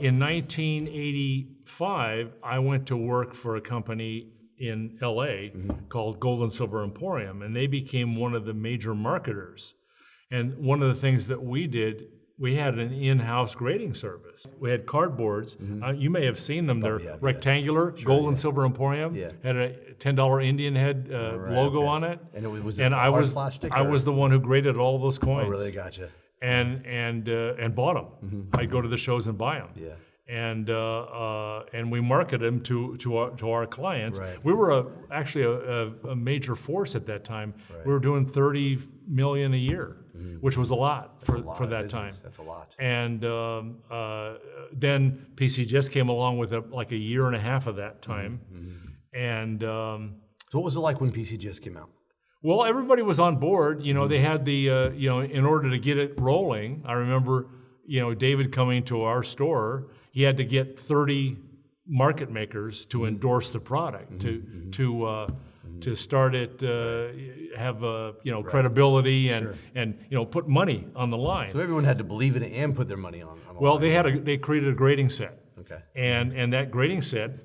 In 1985, I went to work for a company in LA called Gold and Silver Emporium, and they became one of the major marketers. And one of the things that we did, we had an in-house grading service. We had cardboards. You may have seen them. They're rectangular. Sure, Gold and Silver Emporium had a $10 Indian head logo on it. And it was I was plastic. I was the one who graded all those coins. Oh, really? Gotcha. And bought them. I'd go to the shows and buy them. Yeah. And we marketed them to our clients. Right. We were actually a major force at that time. Right. We were doing $30 million a year, which was a lot for that time. That's a lot. And then PCGS came along with like a year and a half of that time. And so what was it like when PCGS came out? Well, everybody was on board. You know, they had the in order to get it rolling. I remember David coming to our store. He had to get 30 market makers to endorse the product, to start it, have credibility and put money on the line. So everyone had to believe in it and put their money on the well, line. they created a grading set. Okay. And that grading set,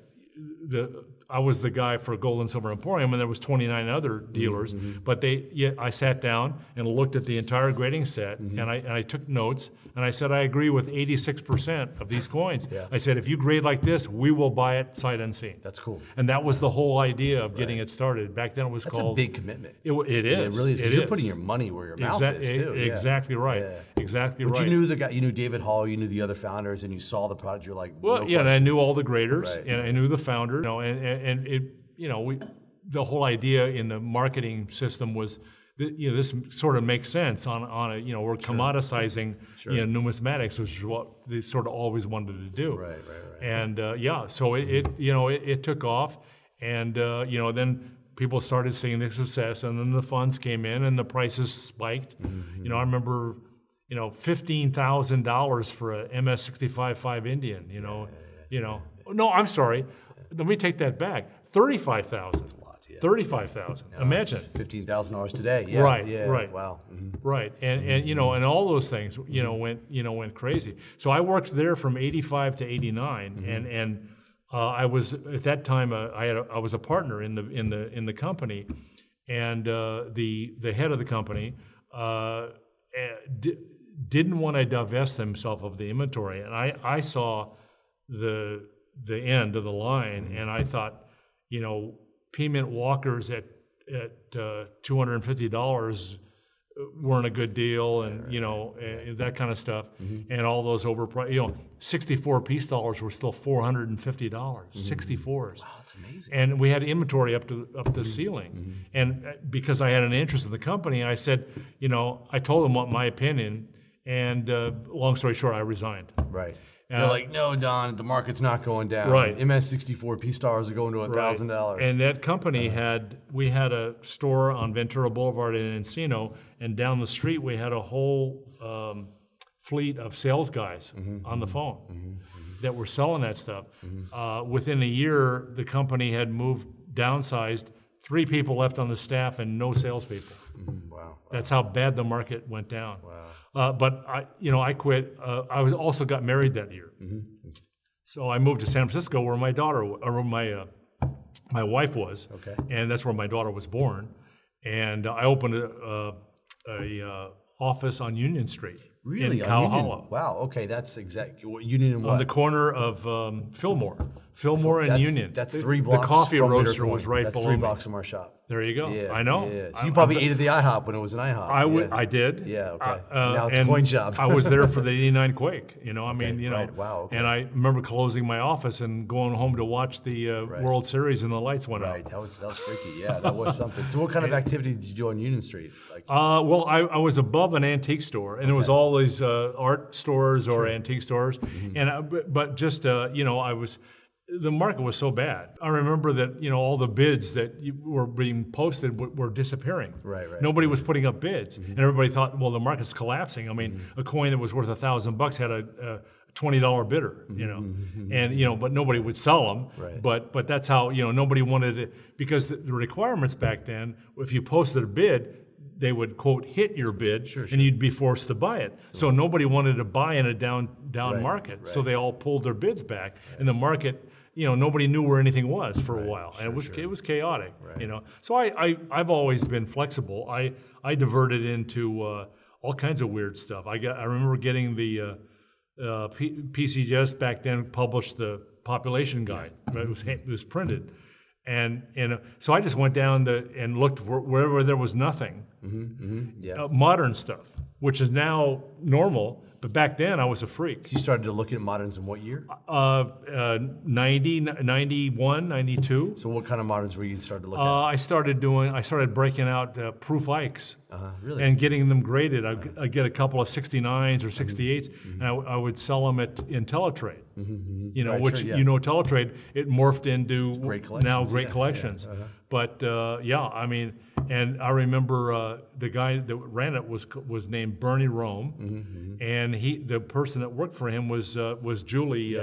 I was the guy for Gold and Silver Emporium, and there was 29 other dealers. But I sat down and looked at the entire grading set, and I took notes, and I said, I agree with 86% of these coins. Yeah. I said, if you grade like this, we will buy it sight unseen. That's cool. And that was the whole idea of getting it started. Back then it was called... That's a big commitment. It is. Yeah, it really is. Because you're putting your money where your mouth is, too. Exactly right. Yeah. Exactly but right. you knew the guy, you knew David Hall, you knew the other founders, and you saw the product, you're like, well, no yeah, and I question. knew all the graders, Right. and I knew the founder, and it, the whole idea in the marketing system was, this sort of makes sense on a, we're commoditizing, numismatics, which is what they sort of always wanted to do. Right. And so it took off, and then people started seeing the success, and then the funds came in, and the prices spiked. I remember, $15,000 for a MS-65 Indian. No, I'm sorry. Let me take that back. $35,000. $35,000. Imagine $15,000 today. Yeah. Right. Yeah. Right. Wow. Right. And and all those things went crazy. So I worked there from '85 to '89, and I was at that time I was a partner in the company, and the head of the company didn't want to divest himself of the inventory, and I saw the end of the line, and I thought, P-Mint walkers at $250 weren't a good deal, and that kind of stuff, and all those overpriced. 64 piece dollars were still $450. 64s. Wow, that's amazing. And we had inventory up the ceiling, and because I had an interest in the company, I said, I told them what my opinion, and long story short, I resigned. Right. They're like, no, Don, the market's not going down. Right. MS-64 P-Stars are going to $1,000. And that company we had a store on Ventura Boulevard in Encino, and down the street we had a whole fleet of sales guys on the phone that were selling that stuff. Within a year, the company had downsized, 3 people left on the staff and no salespeople. Wow. That's how bad the market went down. Wow. But I quit. I also got married that year, so I moved to San Francisco, where my wife was, and that's where my daughter was born. And I opened a office on Union Street in Cow Hollow. Wow. Okay, that's exactly what Union and what? On the corner of Fillmore and Union. That's 3 blocks. The coffee from roaster was right below me. That's 3 blocks from our shop. There you go. Yeah, I know. Yeah. So you probably ate at the IHOP when it was an IHOP. I did. Yeah. Okay. Now it's a and coin shop. I was there for the '89 quake. Right. Wow. Okay. And I remember closing my office and going home to watch the World Series, and the lights went out. Right. That was freaky. Yeah, that was something. So what kind of activity did you do on Union Street? Well, I was above an antique store, and it was all these art stores or antique stores, and but just I was. The market was so bad. I remember that all the bids that were being posted were disappearing. Right. Nobody was putting up bids, and everybody thought, well, the market's collapsing. I mean, a coin that was worth $1,000 had a $20 bidder, and but nobody would sell them. Right. But that's how nobody wanted it, because the requirements back then, if you posted a bid, they would quote hit your bid, Sure. and you'd be forced to buy it. So nobody wanted to buy in a down Right, market, so right. they all pulled their bids back, and the market, nobody knew where anything was for a while, and it was chaotic, So I've always been flexible. I diverted into all kinds of weird stuff. I remember getting the PCGS back then published the population guide. Right? It was printed. And so I just went down and looked wherever there was nothing, modern stuff, which is now normal. But back then I was a freak. You started to look at moderns in what year? 90, 91, 92. So what kind of moderns were you started to look at? I started breaking out proof Ikes Really? and getting them graded. I'd get a couple of 69s or 68s, and I would sell them at IntelliTrade. Right, Which sure, yeah. IntelliTrade, it morphed into Great collections, now great yeah, collections. yeah, But I mean, and I remember the guy that ran it was named Bernie Rome, and the person that worked for him was Julie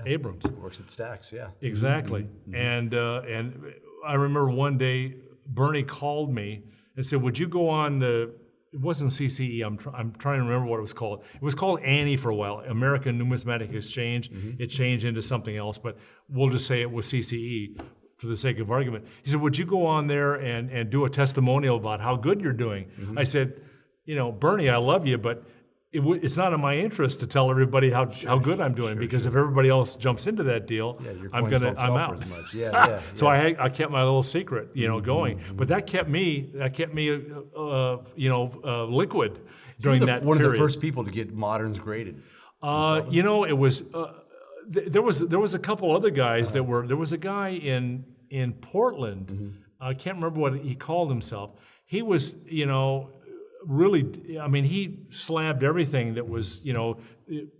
Abrams. Works at Stacks, yeah. Exactly. And I remember one day Bernie called me and said, "Would you go on the?" It wasn't CCE. I'm trying to remember what it was called. It was called ANNE for a while, American Numismatic Exchange. It changed into something else, but we'll just say it was CCE for the sake of argument. He said, "Would you go on there and do a testimonial about how good you're doing?" I said, "Bernie, I love you, but it's not in my interest to tell everybody how good I'm doing, because if everybody else jumps into that deal, your I'm coins don't sell out." for as much. Yeah. So I kept my little secret, going, but that kept me liquid during that one period. of the first people to get moderns graded. It was there was a couple other guys there was a guy in Portland. I can't remember what he called himself. He was really, I mean, he slabbed everything that was,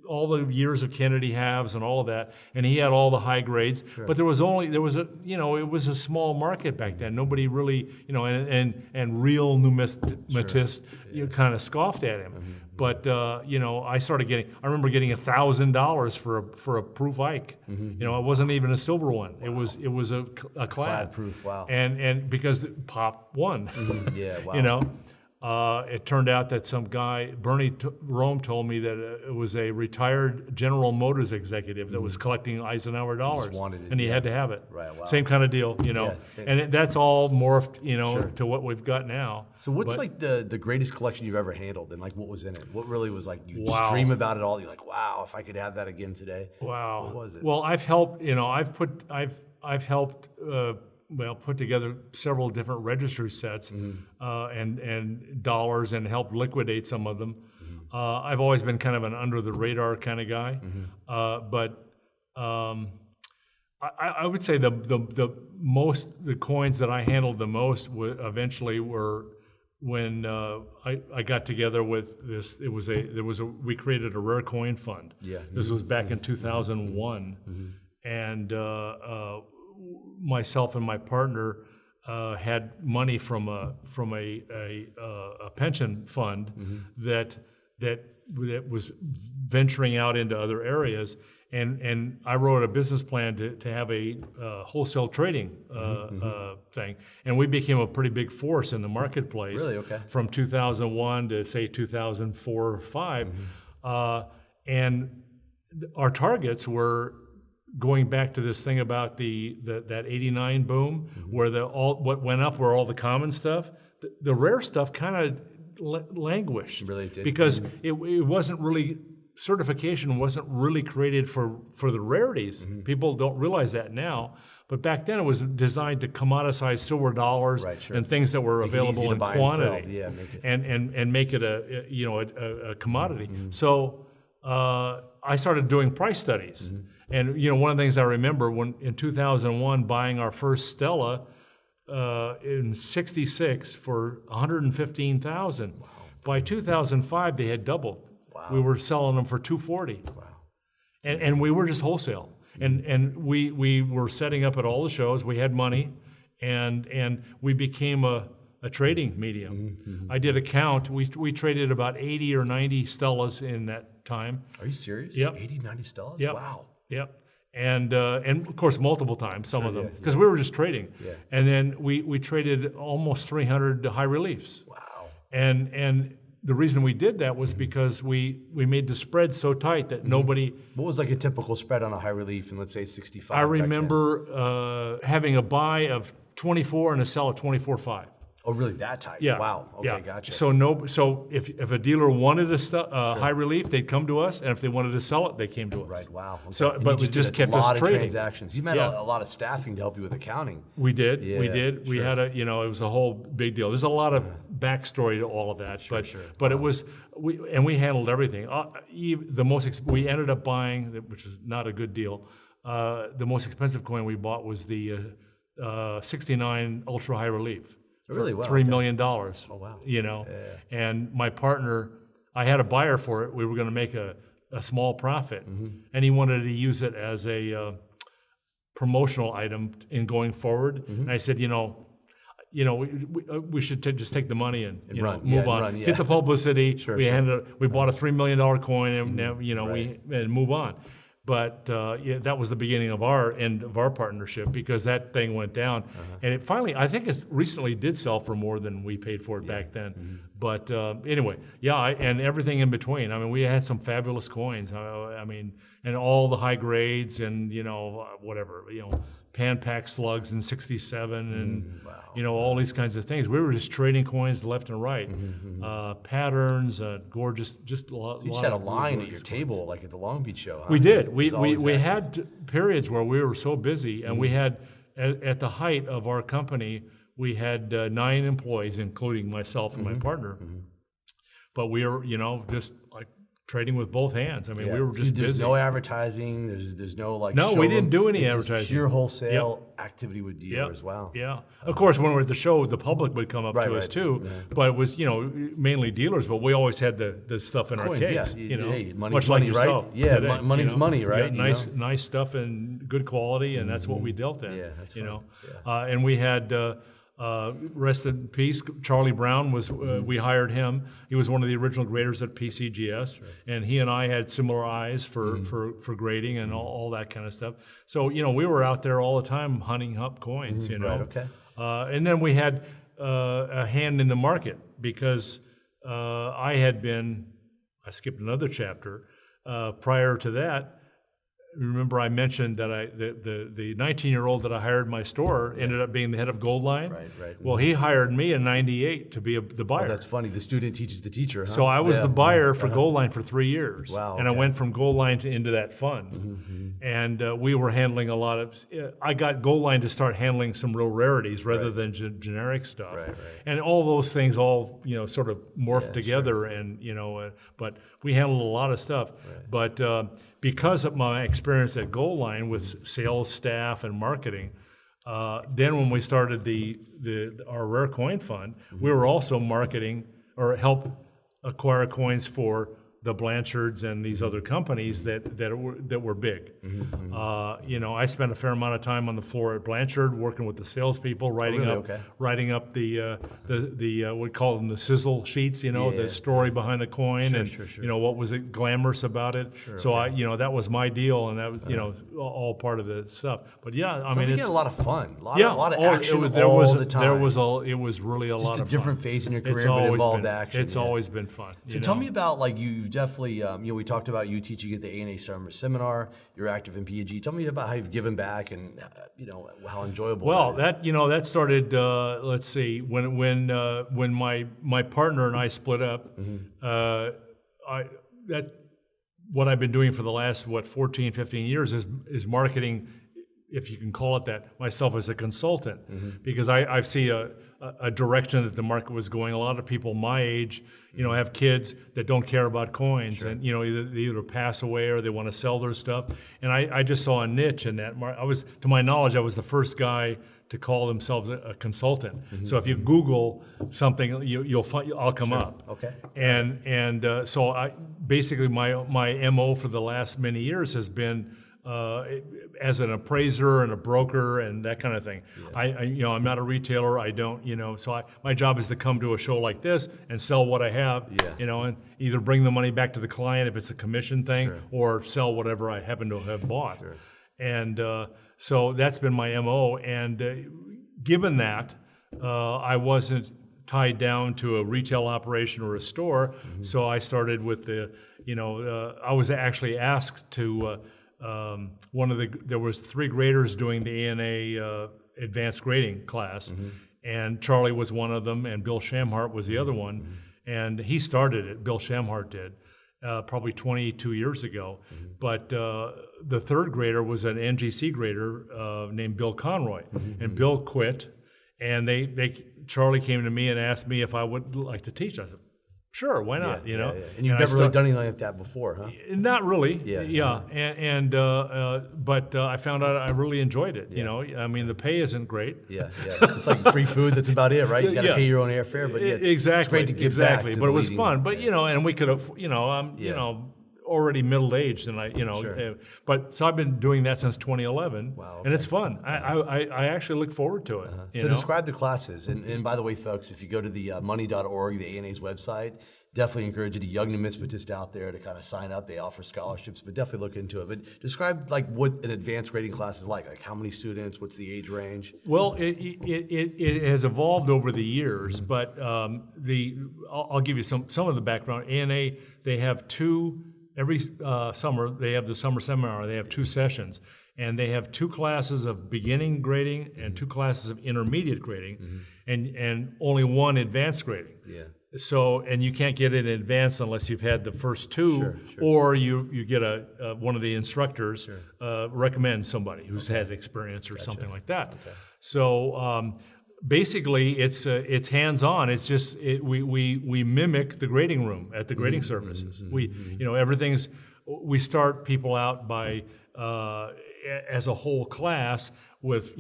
all the years of Kennedy halves and all of that, and he had all the high grades. But it was a small market back then. Nobody really, and real numismatists, kind of scoffed at him. But I remember getting $1,000 for a proof Ike. It wasn't even a silver one. Wow. It was a clad proof. Wow. And because Pop won. Yeah. Wow. It turned out that some guy, Bernie Rome, told me that it was a retired General Motors executive that was collecting Eisenhower dollars, wanted it, and he had to have it. Right, wow. Same kind of deal, and that's all morphed, to what we've got now. So what's the greatest collection you've ever handled, and what was in it? What really was you just dream about it all? You're like, wow, if I could have that again today. Wow. What was it? Well, I've helped, I've helped put together several different registry sets and dollars, and helped liquidate some of them. I've always been kind of an under the radar kind of guy, but I would say the coins that I handled the most eventually were when I got together with this. We created a rare coin fund. Yeah. This was back in 2001, and myself and my partner had money from a pension fund that was venturing out into other areas, and I wrote a business plan to have a wholesale trading thing, and we became a pretty big force in the marketplace. Really? Okay. From 2001 to say 2004 or 5, and our targets were going back to this thing about that 89 boom, where what went up were all the common stuff. The rare stuff kind of languished. Really did. Because it wasn't really, certification wasn't really created for the rarities. People don't realize that now. But back then it was designed to commoditize silver dollars, and things that were available in quantity, and make it a commodity. So I started doing price studies. And one of the things I remember when in 2001 buying our first Stella in '66 for $115,000. Wow. By 2005 they had doubled. Wow. We were selling them for $240. Wow. And we were just wholesale. And we were setting up at all the shows. We had money, and we became a trading medium. I did a count. We traded about 80 or 90 Stellas in that time. Are you serious? Yep. 80, 90 Stellas? Yep. Wow. Yep. And of course multiple times, some of them, because we were just trading. Yeah. And then we traded almost 300 high reliefs. Wow. And the reason we did that was because we made the spread so tight that nobody. What was like a typical spread on a high relief in, let's say, 65? I remember having a buy of 24 and a sell of 24.5. Oh, really? That tight? Yeah. Wow. Okay, gotcha. So if a dealer wanted a high relief, they'd come to us, and if they wanted to sell it, they came to us. Right. Wow. Okay. So, And but you we just did kept a lot us of trading. transactions. You met a lot of staffing to help you with accounting. We did. Yeah, We did. We had it was a whole big deal. There's a lot of backstory to all of that, but it was we handled everything. We ended up buying, which was not a good deal. The most expensive coin we bought was the 69 ultra high relief. Really? Wow. $3 million. Oh, wow. And my partner, I had a buyer for it. We were going to make a small profit, and he wanted to use it as a promotional item in going forward. And I said, we should just take the money and move on. Get the publicity. We bought a $3 million coin, and we move on. But that was the beginning of our end of our partnership, because that thing went down, and it finally, I think it recently did sell for more than we paid for it back then. But anyway, and everything in between. I mean, we had some fabulous coins. And all the high grades, and whatever, pan pack slugs in '67, and all these kinds of things. We were just trading coins left and right, patterns, gorgeous, just a lot. You just had a line at your table, like at the Long Beach show. Huh? We did. We had periods where we were so busy, and we had at the height of our company, we had 9 employees, including myself and my partner. But we were, just like trading with both hands. I mean, we were just there's busy. No advertising. There's no like. No, we didn't do any it's advertising. Just pure wholesale activity with dealers. Wow. Yeah. Of course, when we were at the show, the public would come up to us too. Yeah. But it was mainly dealers. But we always had the stuff in Coins, our case. Hey, money's much money, like yourself. Right? Yeah, today, money's money, right? Nice stuff and good quality, and that's what we dealt in. Yeah, that's and we had. Rest in peace, Charlie Brown was. We hired him. He was one of the original graders at PCGS, and he and I had similar eyes for grading and all that kind of stuff. So we were out there all the time hunting up coins. Right. Okay. And then we had a hand in the market, because I skipped another chapter. Prior to that, remember I mentioned that the 19-year-old that I hired in my store ended up being the head of Goldline. Right. Well, he hired me in '98 to be the buyer. Oh, that's funny. The student teaches the teacher. Huh? So I was the buyer for Goldline for 3 years. Wow. And I went from Goldline into that fund. And we were handling a lot of. I got Goldline to start handling some real rarities rather than generic stuff. Right. And all those things sort of morphed together, and but we handled a lot of stuff. Right. But because of my experience at Goldline with sales staff and marketing, then when we started our rare coin fund, we were also marketing or help acquire coins for the Blanchards and these other companies that were big. I spent a fair amount of time on the floor at Blanchard working with the salespeople, writing up the we call them the sizzle sheets, the story behind the coin, what was it glamorous about it. That was my deal, and that was all part of the stuff. But it's a lot of fun, a lot of action all the time. It was really a lot of fun. Just a different phase in your career, but involved action. It's always been fun. So tell me about you've definitely we talked about you teaching at the ANA Summer Seminar. You're active in PAG. Tell me about how you've given back and how enjoable. Well, that started. Let's see, when my partner and I split up. What I've been doing for the last 14, 15 years is marketing, if you can call it that, myself as a consultant, because I see a direction that the market was going. A lot of people my age, have kids that don't care about coins, and they either pass away or they want to sell their stuff. And I just saw a niche in that. To my knowledge, I was the first guy to call themselves a consultant. So if you Google something, you'll find I'll come up. Okay. And so I basically my MO for the last many years has been as an appraiser and a broker and that kind of thing. Yeah. I'm not a retailer. I don't, so my job is to come to a show like this and sell what I have, and either bring the money back to the client if it's a commission thing, or sell whatever I happen to have bought. And so that's been my MO. And given that, I wasn't tied down to a retail operation or a store. So I started with I was actually asked to, there was 3 graders doing the ANA advanced grading class, and Charlie was one of them, and Bill Shamhart was the other one, and he started it, Bill Shamhart did, probably 22 years ago. But the 3rd grader was an NGC grader named Bill Conroy, and Bill quit, and Charlie came to me and asked me if I would like to teach. I said, sure, why not? And you've never really done anything like that before, huh? Not really. But I found out I really enjoyed it. I mean, the pay isn't great. It's like free food. That's about it, right? You got to pay your own airfare, but it's great to give back to but it was leading, fun. But and we could have, I'm already middle aged, and but so I've been doing that since 2011. Wow, and it's fun. I actually look forward to it. So describe the classes, and by the way, folks, if you go to the money.org, the ANA's website, definitely encourage you, the young numismatist out there, to kind of sign up. They offer scholarships, but definitely look into it. But describe like what an advanced grading class is like how many students, what's the age range? Well, it has evolved over the years, but I'll give you some of the background. ANA, they have every summer, they have the summer seminar. They have 2 sessions, and they have 2 classes of beginning grading and 2 classes of intermediate grading, and only 1 advanced grading. So, and you can't get it in advance unless you've had the first 2, or you get one of the instructors recommend somebody who's had experience or something like that. So basically, it's hands-on. It's just we mimic the grading room at the grading services. We we start people out by as a whole class with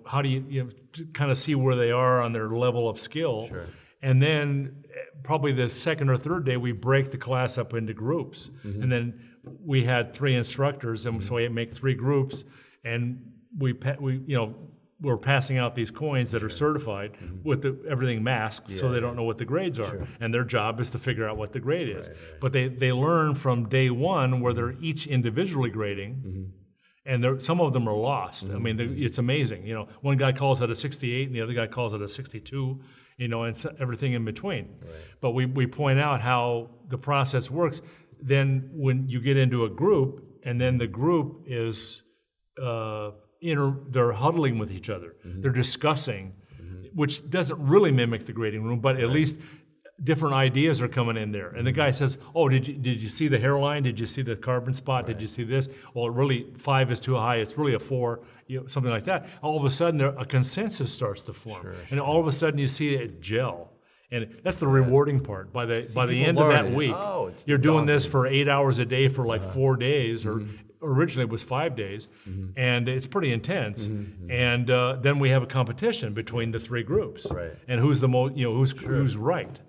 how do you kind of see where they are on their level of skill. And then probably the 2nd or 3rd day, we break the class up into groups. And then we had 3 instructors, and so we make 3 groups, and we're passing out these coins that are certified with everything masked, so they don't know what the grades are. And their job is to figure out what the grade is. But they learn from day 1 where they're each individually grading. And some of them are lost. I mean, it's amazing. One guy calls it a 68, and the other guy calls it a 62. And everything in between. But we point out how the process works. Then when you get into a group, and then the group is they're huddling with each other. They're discussing, which doesn't really mimic the grading room, but at least different ideas are coming in there. And the guy says, "Oh, did you see the hairline? Did you see the carbon spot? Did you see this? Well, really 5 is too high. It's really a 4." Something like that. All of a sudden, a consensus starts to form, and all of a sudden, you see it gel, and that's the rewarding part. By the end of that week, you're doing this for 8 hours a day for like 4 days, or originally it was 5 days, and it's pretty intense. And then we have a competition between the 3 groups, and who's the most, who's right,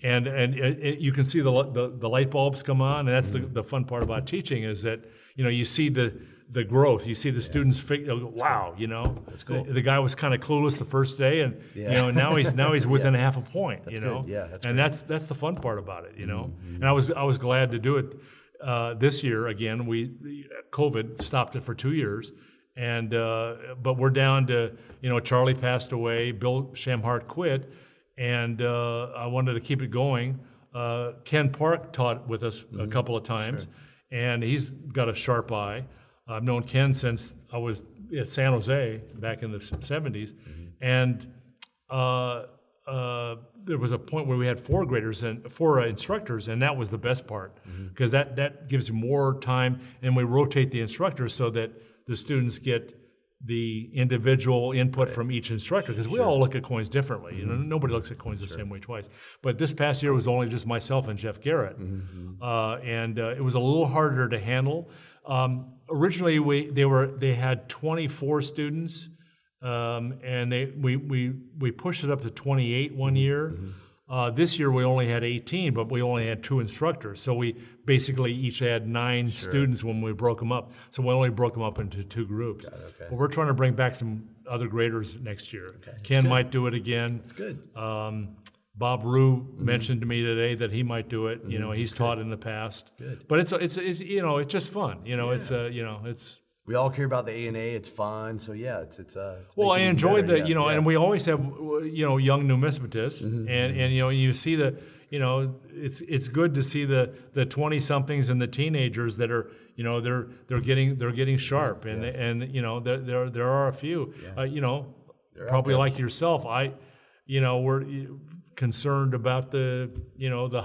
and you can see the light bulbs come on, and that's the fun part about teaching is that you see the growth. You see the students wow, that's cool. The guy was kind of clueless the first day, and now he's within half a point. That's That's the fun part about it. And I was glad to do it this year again. COVID stopped it for 2 years, and but we're down to Charlie passed away, Bill Shamhart quit, and I wanted to keep it going. Ken Park taught with us a couple of times, and he's got a sharp eye. I've known Ken since I was at San Jose back in the 70s, and there was a point where we had 4 graders and 4 instructors, and that was the best part because that gives you more time, and we rotate the instructors so that the students get the individual input from each instructor because we all look at coins differently. Nobody looks at coins the same way twice. But this past year was only just myself and Jeff Garrett, and it was a little harder to handle. Originally, they had 24 students, and we pushed it up to 28 one year. This year we only had 18, but we only had 2 instructors. So we basically each had 9 students when we broke them up. So we only broke them up into 2 groups. But we're trying to bring back some other graders next year. Ken might do it again. That's good. Bob Rue mentioned to me today that he might do it. He's taught in the past. But it's just fun. It's we all care about the A&A. It's fun. So yeah, it's well, I making it enjoyed better. the, Yeah, yeah. and we always have, young numismatists, and you see the, it's good to see the 20-somethings and the teenagers that are, they're getting sharp, and there are a few, probably like yourself. We're concerned about the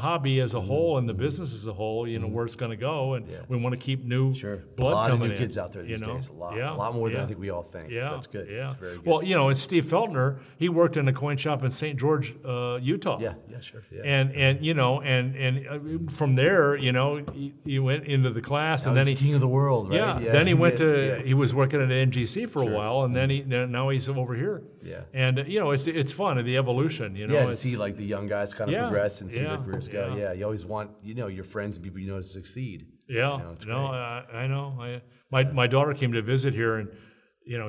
hobby as a whole and the business as a whole, where it's going to go, and we want to keep new blood a lot coming of new in. kids out there these days. A lot more than I think we all think. Yeah, So it's good. yeah. It's very good. Well, and Steve Feltner, he worked in a coin shop in St. George, Utah. yeah, sure. Yeah. And from there, he went into the class, and then he's king of the world, right? yeah. Then he went he was working at NGC for a while, and then now he's over here. Yeah. And it's fun, the evolution. To see like the young guys kind of progress and see their careers go. Yeah. Yeah, you always want your friends and people you know to succeed. Yeah, It's I know. My daughter came to visit here, and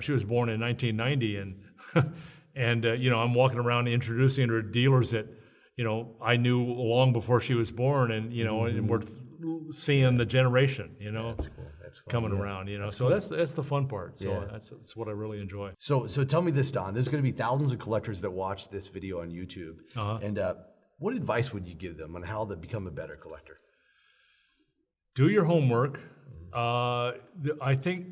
she was born in 1990, and and I'm walking around introducing her to dealers that I knew long before she was born, and and we're seeing the generation That's cool. That's fun. coming around. So that's the fun part. So that's what I really enjoy. So tell me this, Don. There's going to be thousands of collectors that watch this video on YouTube, and what advice would you give them on how to become a better collector? Do your homework. I think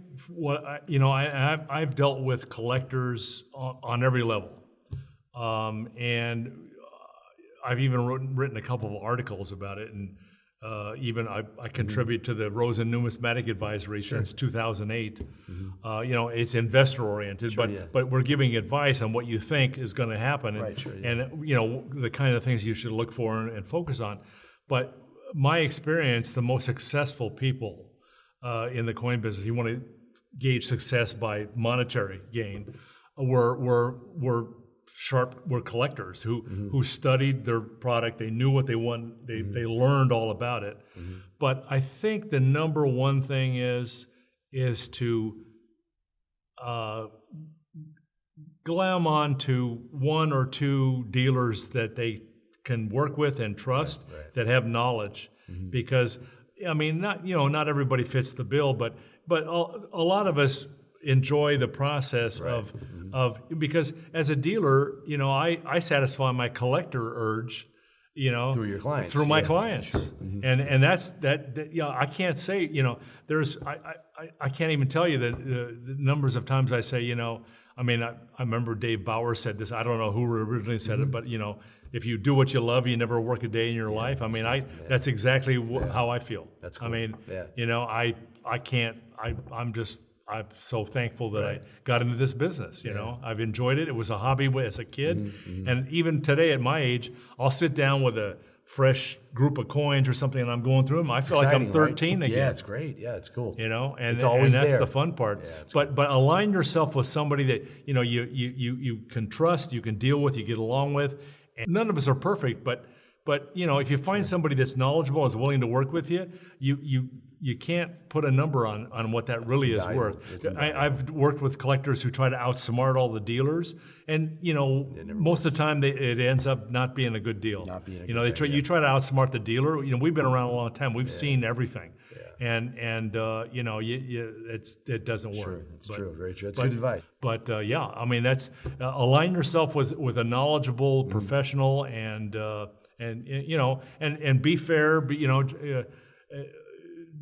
I've dealt with collectors on every level, and I've even written a couple of articles about it, and even I contribute to the Rosen Numismatic Advisory since 2008. It's investor oriented, but we're giving advice on what you think is going to happen, and the kind of things you should look for and focus on. But my experience, the most successful people in the coin business, you want to gauge success by monetary gain, were collectors who studied their product. They knew what they want. They learned all about it. But I think the number one thing is to glam on to one or two dealers that they can work with and trust, that have knowledge, because not everybody fits the bill, but a lot of us enjoy the process of because as a dealer, I satisfy my collector urge, through your clients, through my clients, sure. And that's I can't say there's I can't even tell you the numbers of times I say I remember Dave Bauer said this. I don't know who originally said it, but if you do what you love, you never work a day in your life. That's exactly how I feel. That's cool. I can't. I'm so thankful that I got into this business. I've enjoyed it. It was a hobby as a kid, and even today at my age, I'll sit down with a fresh group of coins or something, and I'm going through them. I feel like I'm 13 again. Yeah, it's great. Yeah, it's cool. And it's always and that's there. the fun part. Yeah, but align yourself with somebody that you can trust, you can deal with, you get along with. And none of us are perfect, but if you find somebody that's knowledgeable, is willing to work with you, you can't put a number on what that really is worth. I've worked with collectors who try to outsmart all the dealers, and most of the time it ends up not being a good deal. You try to outsmart the dealer. We've been around a long time. We've seen everything, and it doesn't work. Sure, it's true. Very true. That's good advice. But that's align yourself with a knowledgeable professional, and be fair.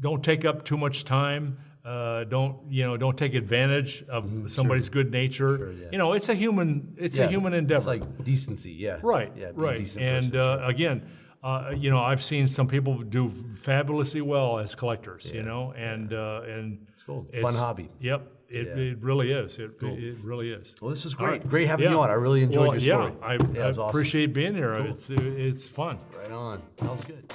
Don't take up too much time. Don't take advantage of somebody's good nature. Sure, It's a human endeavor. It's like decency. Yeah. Right. Yeah. Right. A decent And person, again, I've seen some people do fabulously well as collectors. And it's cool. Fun hobby. Yep. It really is. It really is. Well, this is great. Great having you on. I really enjoyed your story. I appreciate being here. Cool. It's fun. Right on. That was good.